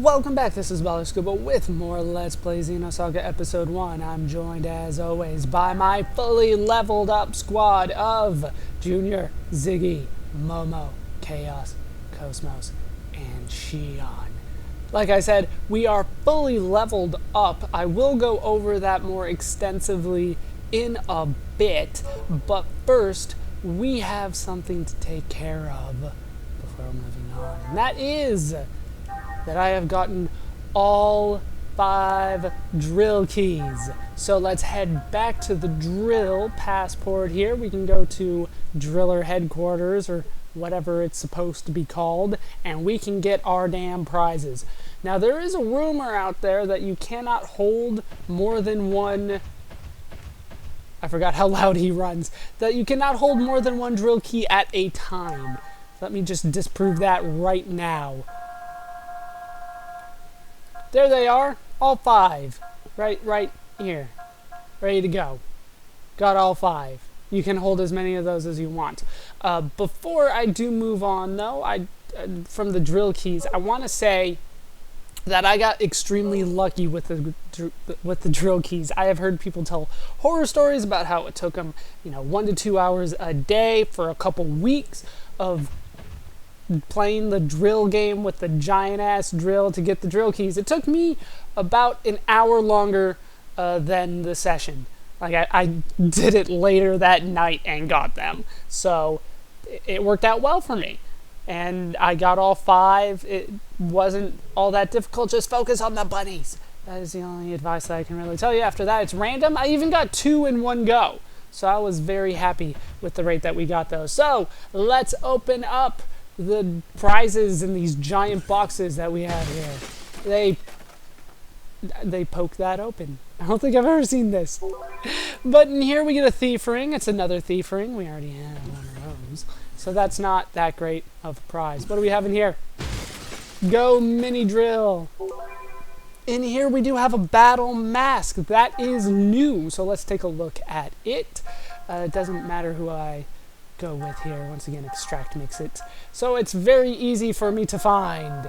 Welcome back, this is Scuba with more Let's Play Xenosaga Episode 1. I'm joined, as always, by my fully leveled up squad of Junior, Ziggy, Momo, Chaos, KOS-MOS, and Shion. Like I said, we are fully leveled up. I will go over that more extensively in a bit, but first, we have something to take care of before moving on, and that is that I have gotten all 5 drill keys. So let's head back to the drill passport here. We can go to driller headquarters or whatever it's supposed to be called, and we can get our damn prizes. Now there is a rumor out there that you cannot hold more than one, I forgot how loud he runs, that you cannot hold more than one drill key at a time. Let me just disprove that right now. There they are, all 5, right here, ready to go. Got all 5. You can hold as many of those as you want. Before I do move on, though, from the drill keys, I want to say that I got extremely lucky with the drill keys. I have heard people tell horror stories about how it took them, 1 to 2 hours a day for a couple weeks of playing the drill game with the giant ass drill to get the drill keys. It took me about an hour longer than the session. Like I did it later that night and got them, so it worked out well for me, and I got all 5. It wasn't all that difficult. Just focus on the bunnies. That is the only advice that I can really tell you. After that, it's random. I even got 2 in one go, so I was very happy with the rate that we got those. So let's open up the prizes in these giant boxes that we have here. They poke that open. I don't think I've ever seen this. But in here we get a thief ring. It's another thief ring. We already have one of those, so that's not that great of a prize. What do we have in here? Go mini drill. In here we do have a battle mask. That is new, so let's take a look at it. It doesn't matter who I go with here. Once again, extract makes it so it's very easy for me to find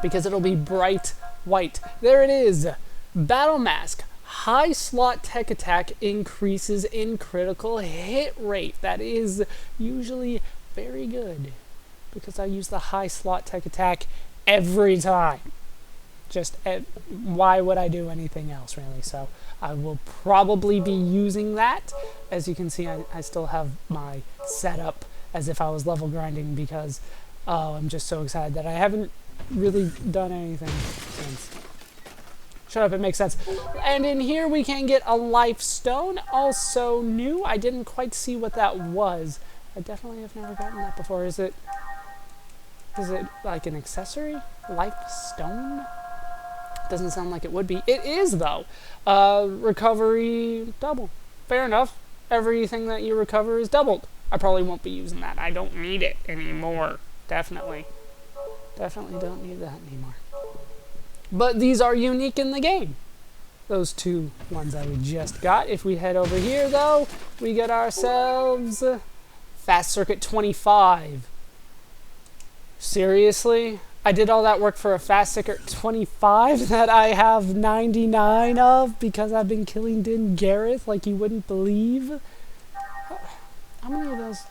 because it'll be bright white. There it is. Battle mask. High slot tech attack increases in critical hit rate. That is usually very good because I use the high slot tech attack every time. Why would I do anything else, really? So I will probably be using that. As you can see, I still have my setup as if I was level grinding because I'm just so excited that I haven't really done anything since. Shut up, it makes sense. And in here we can get a life stone, also new. I didn't quite see what that was. I definitely have never gotten that before. Is it like an accessory? Life stone? Doesn't sound like it would be. It is, though. Recovery double. Fair enough. Everything that you recover is doubled. I probably won't be using that. I don't need it anymore. Definitely don't need that anymore. But these are unique in the game. Those 2 ones that we just got. If we head over here, though, we get ourselves Fast Circuit 25. Seriously? I did all that work for a Fast Circuit 25 that I have 99 of because I've been killing Din Gareth like you wouldn't believe. How many of those?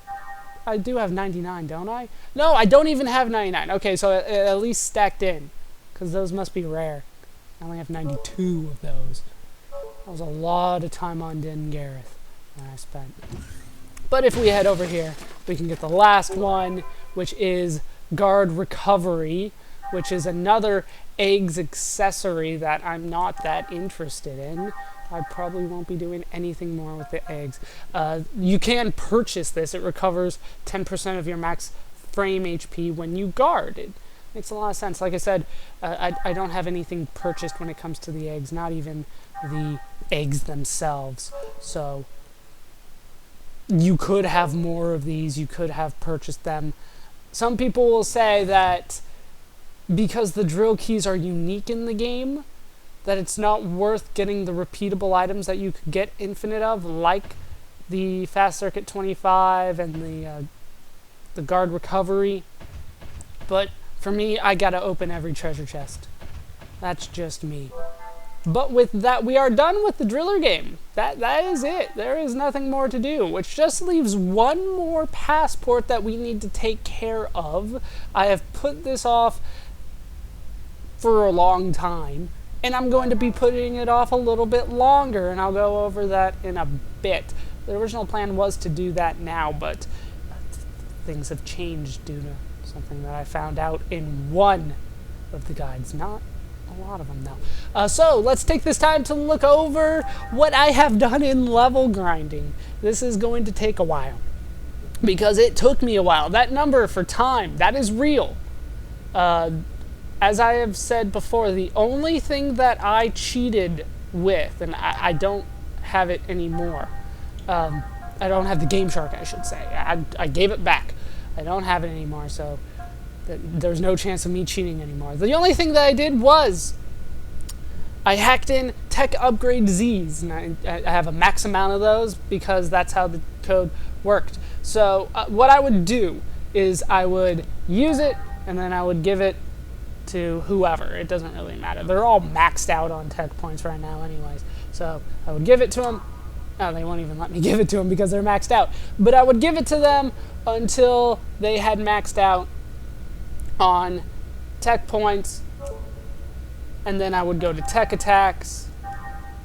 I do have 99, don't I? No, I don't even have 99. Okay, so at least stacked in because those must be rare. I only have 92 of those. That was a lot of time on Din Gareth that I spent. But if we head over here, we can get the last one, which is Guard Recovery, which is another eggs accessory that I'm not that interested in. I probably won't be doing anything more with the eggs. You can purchase this. It recovers 10% of your max frame HP when you guard. It makes a lot of sense. Like I said, I don't have anything purchased when it comes to the eggs, not even the eggs themselves. So you could have more of these. You could have purchased them. Some people will say that because the drill keys are unique in the game, that it's not worth getting the repeatable items that you could get infinite of, like the Fast Circuit 25 and the Guard Recovery. But For me, I gotta open every treasure chest. That's just me. But with that, we are done with the driller game. That is it. There is nothing more to do, which just leaves one more passport that we need to take care of. I have put this off for a long time, and I'm going to be putting it off a little bit longer, and I'll go over that in a bit. The original plan was to do that now, but things have changed due to something that I found out in one of the guides, not a lot of them though. So let's take this time to look over what I have done in level grinding. This is going to take a while because it took me a while. That number for time, that is real. As I have said before, the only thing that I cheated with, and I don't have it anymore, I don't have the Game Shark, I should say. I gave it back. I don't have it anymore, so there's no chance of me cheating anymore. The only thing that I did was I hacked in tech upgrade Z's, and I have a max amount of those because that's how the code worked. So what I would do is I would use it, and then I would give it to whoever. It doesn't really matter. They're all maxed out on tech points right now anyways. So I would give it to them. Oh, they won't even let me give it to them because they're maxed out. But I would give it to them until they had maxed out on tech points, and then I would go to tech attacks,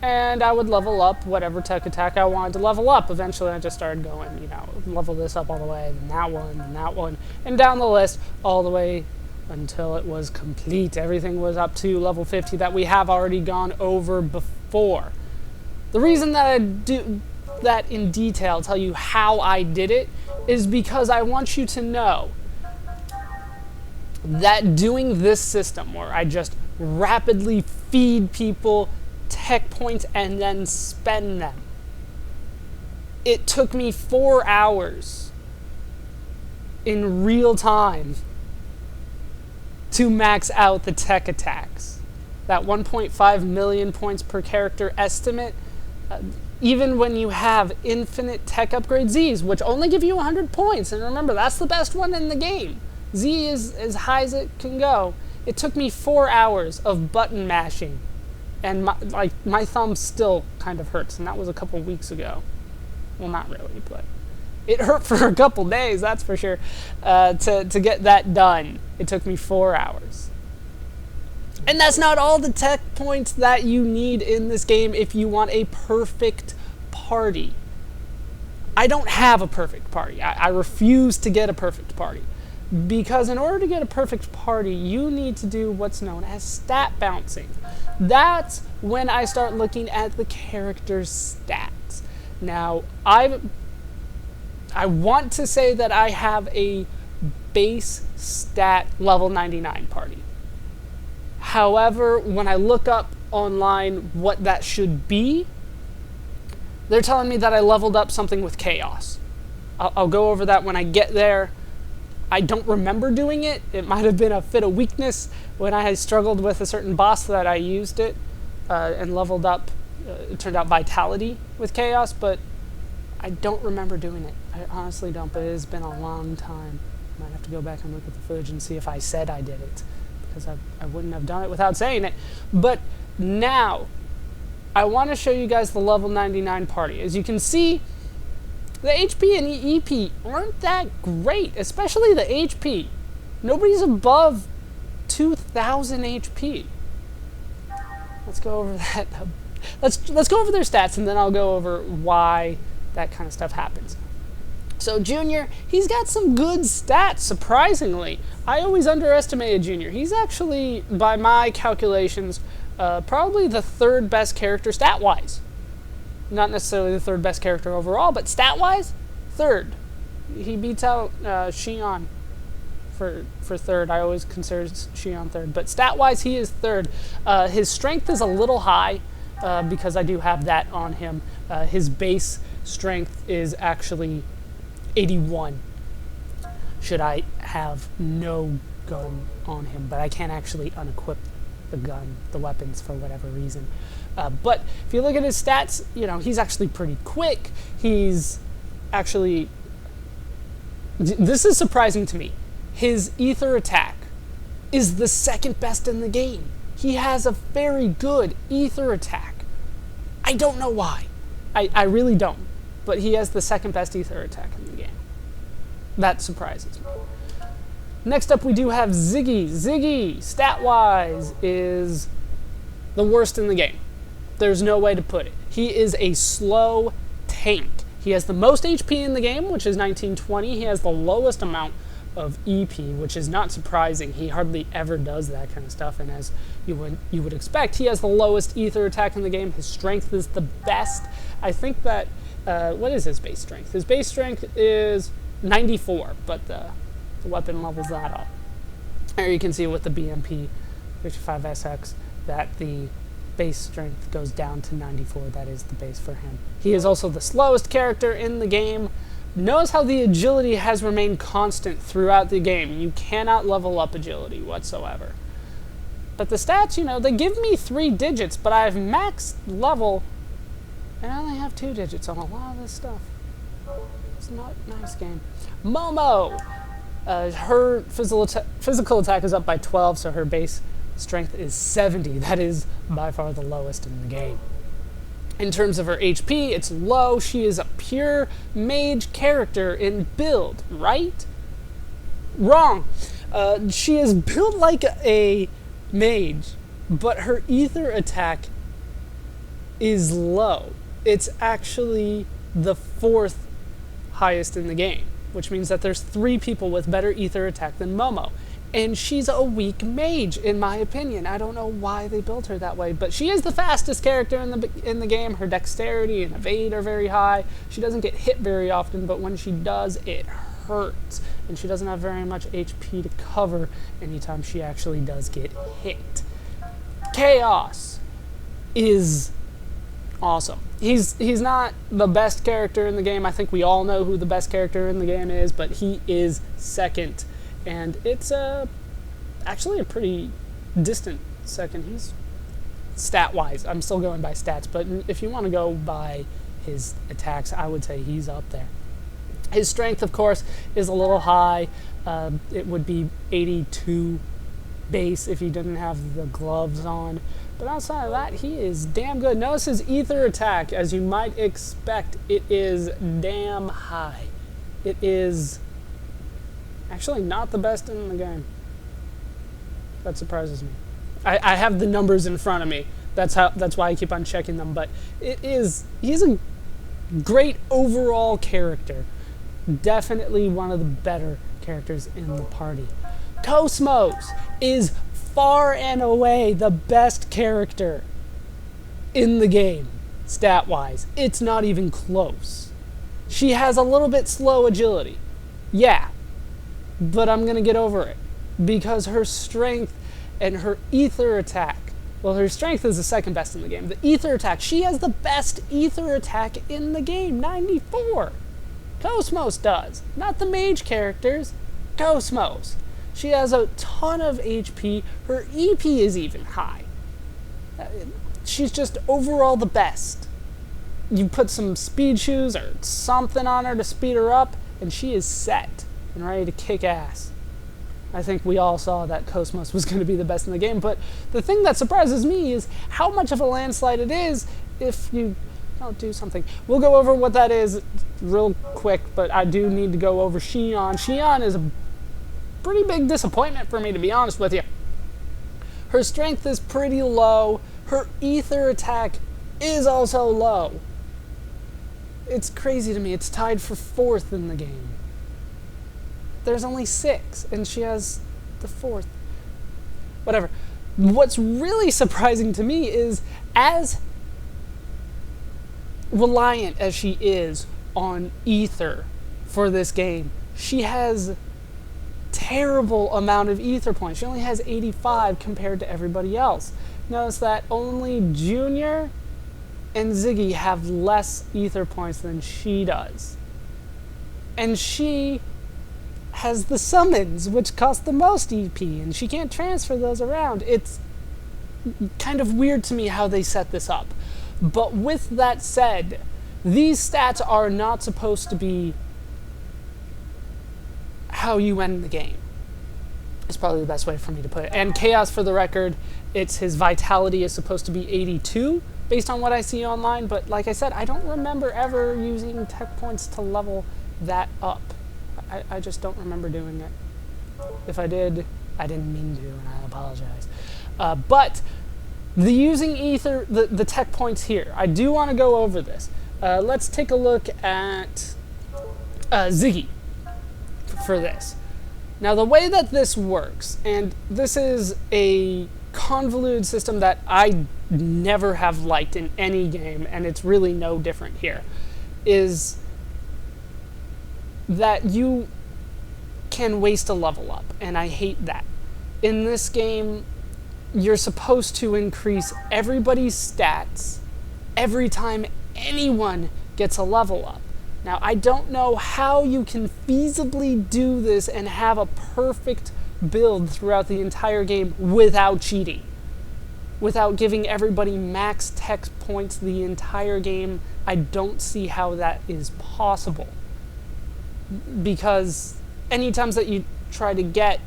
and I would level up whatever tech attack I wanted to level up. Eventually I just started going, level this up all the way, then that one, and down the list all the way until it was complete. Everything was up to level 50 that we have already gone over before. The reason that I do that in detail, tell you how I did it, is because I want you to know that doing this system where I just rapidly feed people tech points and then spend them, it took me 4 hours in real time to max out the tech attacks. That 1.5 million points per character estimate, even when you have infinite tech upgrade Z's, which only give you 100 points, and remember, that's the best one in the game. Z is as high as it can go. It took me 4 hours of button mashing, and my thumb still kind of hurts, and that was a couple weeks ago. Well, not really, but it hurt for a couple days, that's for sure, to get that done. It took me 4 hours. And that's not all the tech points that you need in this game if you want a perfect party. I don't have a perfect party. I refuse to get a perfect party. Because in order to get a perfect party, you need to do what's known as stat bouncing. That's when I start looking at the character's stats. Now, I want to say that I have a base stat level 99 party. However, when I look up online what that should be, they're telling me that I leveled up something with chaos. I'll go over that when I get there. I don't remember doing it. It might have been a fit of weakness when I had struggled with a certain boss that I used it and leveled up. It turned out vitality with chaos, but I don't remember doing it. I honestly don't, but it has been a long time. Might have to go back and look at the footage and see if I said I did it, because I wouldn't have done it without saying it. But now, I want to show you guys the level 99 party. As you can see, the HP and EP aren't that great, especially the HP. Nobody's above 2,000 HP. Let's go over that. Let's go over their stats, and then I'll go over why that kind of stuff happens. So Junior, he's got some good stats, surprisingly. I always underestimated Junior. He's actually, by my calculations, probably the third best character stat-wise. Not necessarily the third best character overall, but stat-wise, third. He beats out Xion for third. I always consider Xion third, but stat-wise, he is third. His strength is a little high because I do have that on him. His base strength is actually 81. Should I have no gun on him, but I can't actually unequip the gun, the weapons, for whatever reason. But if you look at his stats, he's actually pretty quick. He's actually, this is surprising to me. His ether attack is the second best in the game. He has a very good ether attack. I don't know why. I really don't. But he has the second best ether attack in the game. That surprises me. Next up we do have Ziggy. Ziggy, stat-wise, is the worst in the game. There's no way to put it. He is a slow tank. He has the most HP in the game, which is 1920. He has the lowest amount of EP, which is not surprising. He hardly ever does that kind of stuff, and as you would expect, he has the lowest ether attack in the game. His strength is the best. I think that, what is his base strength? His base strength is 94, but the weapon levels that up. There you can see with the BMP 55SX that the base strength goes down to 94. That is the base for him. He is also the slowest character in the game. Notice how the agility has remained constant throughout the game. You cannot level up agility whatsoever. But the stats, you know, they give me 3 digits, but I have max level, and I only have 2 digits on a lot of this stuff. It's not a nice game. Momo! Her physical attack is up by 12, so her base strength is 70. That is by far the lowest in the game. In terms of her HP, it's low. She is a pure mage character in build, right? Wrong. She is built like a mage, but her ether attack is low. It's actually the 4th highest in the game, which means that there's 3 people with better ether attack than Momo. And she's a weak mage, in my opinion. I don't know why they built her that way, but she is the fastest character in the game. Her dexterity and evade are very high. She doesn't get hit very often, but when she does, it hurts. And she doesn't have very much HP to cover anytime she actually does get hit. KOS is awesome. He's not the best character in the game. I think we all know who the best character in the game is, but he is second. And it's actually a pretty distant second. He's stat-wise. I'm still going by stats, but if you want to go by his attacks, I would say he's up there. His strength, of course, is a little high. It would be 82 base if he didn't have the gloves on. But outside of that, he is damn good. Notice his ether attack, as you might expect, it is damn high. It is actually not the best in the game. That surprises me. I have the numbers in front of me. That's why I keep on checking them. But he's a great overall character. Definitely one of the better characters in the party. KOS-MOS is far and away the best character in the game, stat-wise. It's not even close. She has a little bit slow agility. Yeah. But I'm going to get over it, because her strength and her ether attack, well, her strength is the second best in the game. The ether attack, she has the best ether attack in the game, 94. KOS-MOS does, not the mage characters, KOS-MOS. She has a ton of HP, her EP is even high. She's just overall the best. You put some speed shoes or something on her to speed her up, and she is set and ready to kick ass. I think we all saw that KOS-MOS was going to be the best in the game, but the thing that surprises me is how much of a landslide it is if you don't do something. We'll go over what that is real quick, but I do need to go over Xion. Xion is a pretty big disappointment for me, to be honest with you. Her strength is pretty low. Her ether attack is also low. It's crazy to me. It's tied for 4th in the game. There's only 6, and she has the 4th. Whatever. What's really surprising to me is, as reliant as she is on ether for this game, she has terrible amount of ether points. She only has 85 compared to everybody else. Notice that only Junior and Ziggy have less ether points than she does. And she has the summons, which cost the most EP, and she can't transfer those around. It's kind of weird to me how they set this up. But with that said, these stats are not supposed to be how you end the game. Is probably the best way for me to put it. And Chaos, for the record, his vitality is supposed to be 82 based on what I see online, but like I said, I don't remember ever using tech points to level that up. I just don't remember doing it. If I did, I didn't mean to, and I apologize. But the using the tech points here, I do want to go over this. Let's take a look at Ziggy for this. Now, the way that this works, and this is a convoluted system that I never have liked in any game, and it's really no different here, is that you can waste a level up, and I hate that. In this game, you're supposed to increase everybody's stats every time anyone gets a level up. Now, I don't know how you can feasibly do this and have a perfect build throughout the entire game without cheating. Without giving everybody max tech points the entire game. I don't see how that is possible. Because any times that you try to get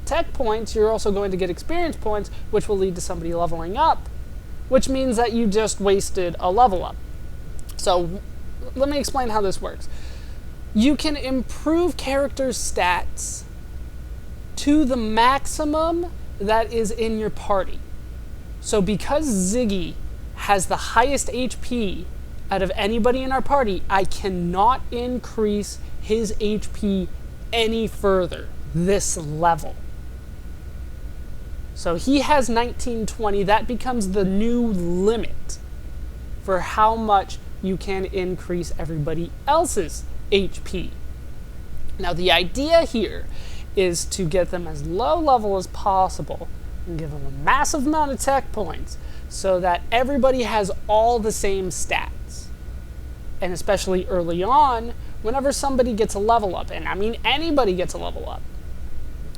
tech points, you're also going to get experience points, which will lead to somebody leveling up, which means that you just wasted a level up. So, let me explain how this works. You can improve characters' stats to the maximum that is in your party. So because Ziggy has the highest HP out of anybody in our party, I cannot increase his HP any further this level. So he has 1920. That becomes the new limit for how much you can increase everybody else's HP. Now, the idea here is to get them as low level as possible and give them a massive amount of tech points so that everybody has all the same stats. And especially early on, whenever somebody gets a level up, and I mean anybody gets a level up,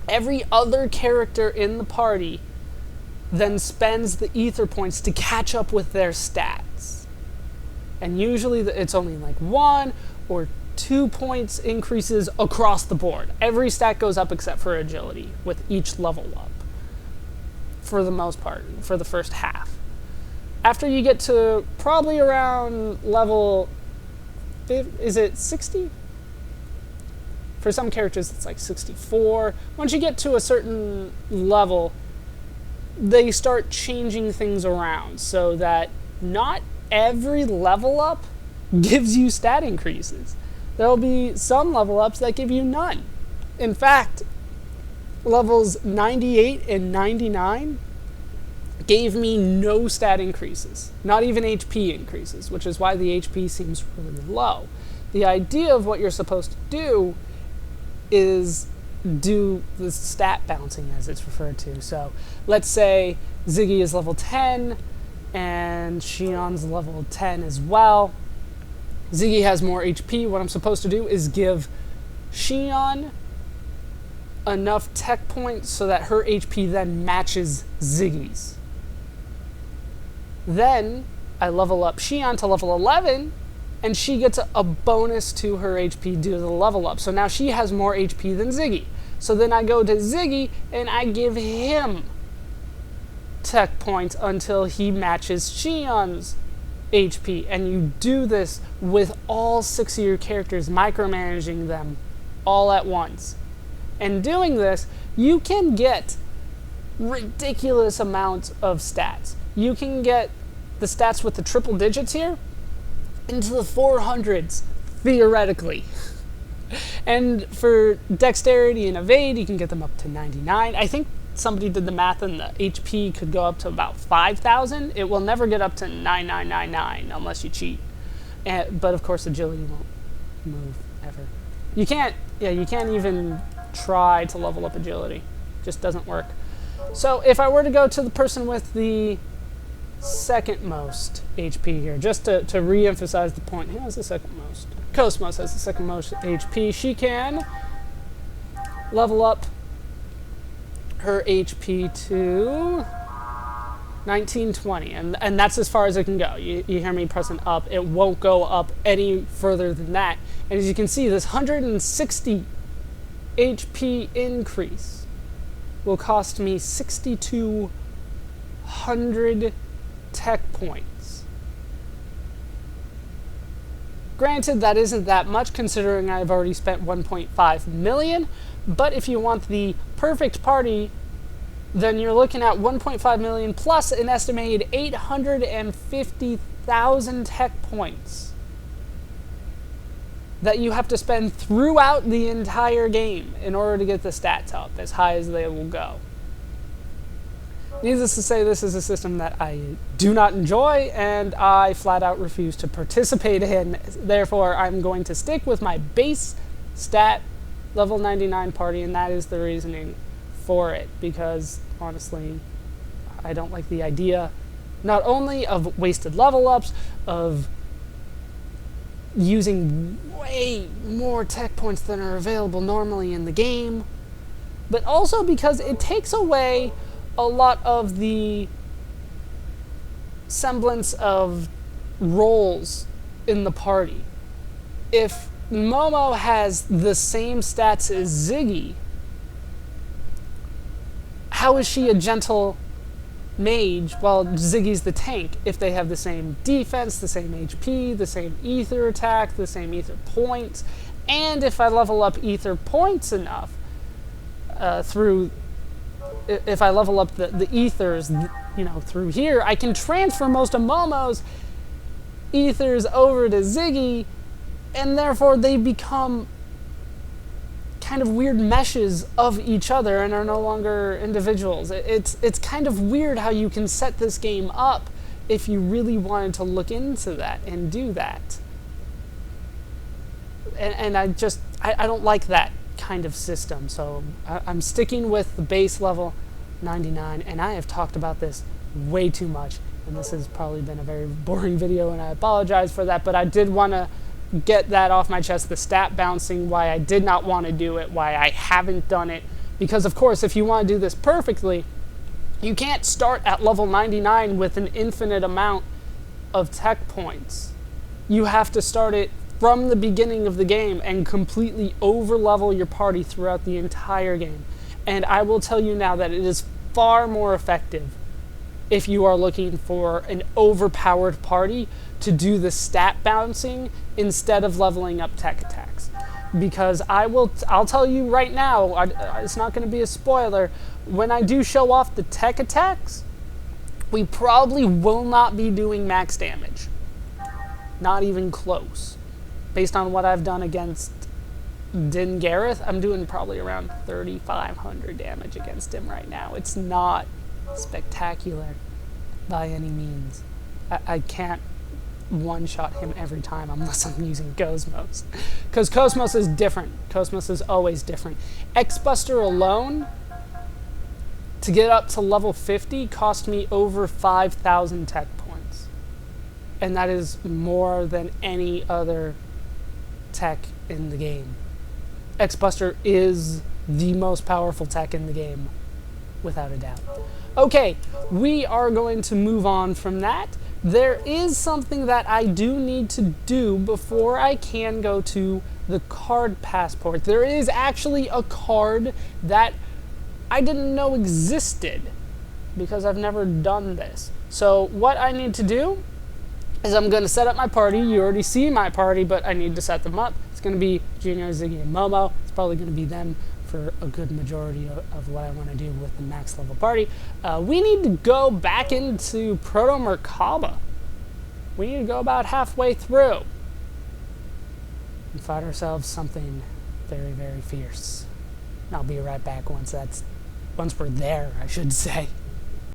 every other character in the party then spends the ether points to catch up with their stats. And usually it's only like 1 or 2 points increases across the board. Every stat goes up except for agility with each level up, for the most part, for the first half. After you get to probably around level, is it 60? For some characters it's like 64. Once you get to a certain level, they start changing things around so that not every level up gives you stat increases. There'll be some level ups that give you none. In fact, levels 98 and 99 gave me no stat increases, not even HP increases, which is why the HP seems really low. The idea of what you're supposed to do is do the stat bouncing, as it's referred to. So let's say Ziggy is level 10, and Shion's level 10 as well. Ziggy has more HP. What I'm supposed to do is give Shion enough tech points so that her HP then matches Ziggy's. Then I level up Shion to level 11, and she gets a bonus to her HP due to the level up. So now she has more HP than Ziggy. So then I go to Ziggy and I give him tech points until he matches Shion's HP. And you do this with all 6 of your characters, micromanaging them all at once. And doing this, you can get ridiculous amounts of stats. You can get the stats with the triple digits here into the 400s, theoretically. And for dexterity and evade, you can get them up to 99. I think somebody did the math and the HP could go up to about 5,000. It will never get up to 9999 unless you cheat. But of course, agility won't move ever. You can't even try to level up agility. Just doesn't work. So if I were to go to the person with the second most HP here, just to re-emphasize the point, who has the second most? KOS-MOS has the second most HP. She can level up her HP to 1920, and that's as far as it can go. You hear me pressing up. It won't go up any further than that. And as you can see, this 160 HP increase will cost me 6,200 tech points. Granted, that isn't that much considering I've already spent 1.5 million, but if you want the perfect party, then you're looking at 1.5 million plus an estimated 850,000 tech points that you have to spend throughout the entire game in order to get the stats up as high as they will go. Needless to say, this is a system that I do not enjoy and I flat out refuse to participate in. Therefore, I'm going to stick with my base stat level 99 party, and that is the reasoning for it, because honestly, I don't like the idea not only of wasted level ups, of using way more tech points than are available normally in the game, but also because it takes away a lot of the semblance of roles in the party. If Momo has the same stats as Ziggy, how is she a gentle mage while Ziggy's the tank if they have the same defense, the same HP, the same ether attack, the same ether points? And if I level up ether points enough if I level up the ethers, through here, I can transfer most of Momo's ethers over to Ziggy, and therefore they become kind of weird meshes of each other and are no longer individuals. It's kind of weird how you can set this game up if you really wanted to look into that and do that. And I don't like that kind of system, so I'm sticking with the base level 99, and I have talked about this way too much, and this has probably been a very boring video, and I apologize for that, but I did want to get that off my chest, the stat bouncing, why I did not want to do it, why I haven't done it, because of course if you want to do this perfectly, you can't start at level 99 with an infinite amount of tech points. You have to start it from the beginning of the game and completely over-level your party throughout the entire game. And I will tell you now that it is far more effective if you are looking for an overpowered party to do the stat bouncing instead of leveling up tech attacks. Because I'll tell you right now, it's not going to be a spoiler, when I do show off the tech attacks, we probably will not be doing max damage. Not even close. Based on what I've done against Din Gareth, I'm doing probably around 3,500 damage against him right now. It's not spectacular by any means. I can't one-shot him every time unless I'm using KOS-MOS. Because KOS-MOS is different. KOS-MOS is always different. X-Buster alone, to get up to level 50, cost me over 5,000 tech points. And that is more than any other tech in the game. X-Buster is the most powerful tech in the game, without a doubt. Okay, we are going to move on from that. There is something that I do need to do before I can go to the card passport. There is actually a card that I didn't know existed because I've never done this. So what I need to do is I'm going to set up my party. You already see my party, but I need to set them up. It's going to be Junior, Ziggy, and Momo. It's probably going to be them for a good majority of what I want to do with the max level party. We need to go back into Proto Merkaba. We need to go about halfway through and find ourselves something very, very fierce. And I'll be right back once we're there, I should say.